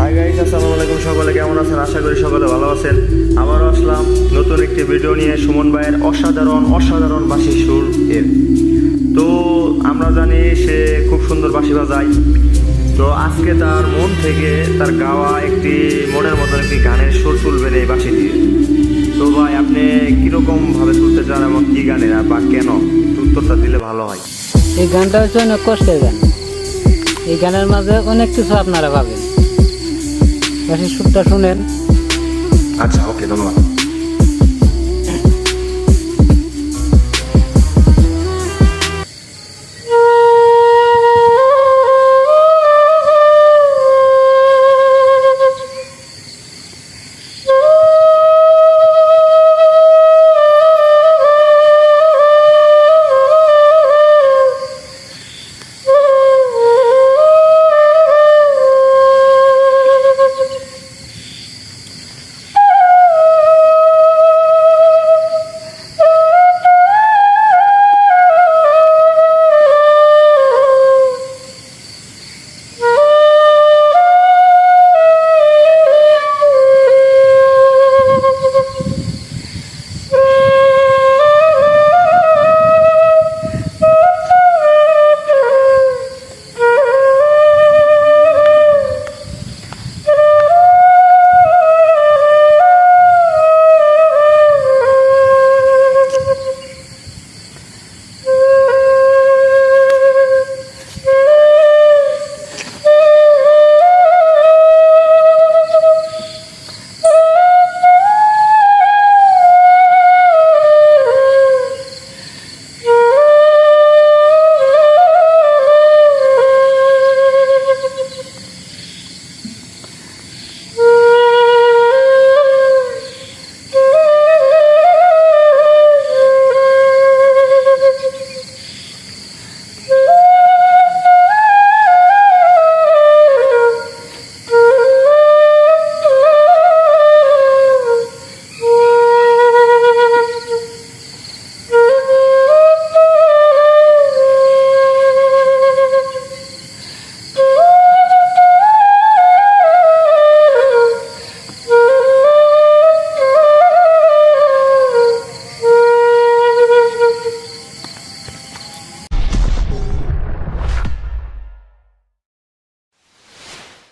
Hi guys, আসসালামু আলাইকুম। সকলে কেমন আছেন? আশা করি সকলে ভালো আছেন। আবারও আসলাম নতুন একটি ভিডিও নিয়ে সুমন ভাইয়ের অসাধারণ বাঁশি সুর এর। তো আমরা জানি সে খুব সুন্দর বাঁশি বাজায়। তো আজকে তার মন থেকে তার গাওয়া একটি মনের মতন একটি গানের সুর তুলবেন এই বাঁশি দিয়ে। তো ভাই, আপনি কিরকম ভাবে তুলতে চান এবং কি গানের বা কেন, একটু উত্তরটা দিলে ভালো হয়। এই গানটা হচ্ছে অনেক কষ্টের গান। এই গানের মাঝে অনেক কিছু আপনারা পাবেন। বাঁশির সুরটা শুনেন। আচ্ছা, ওকে, ধন্যবাদ।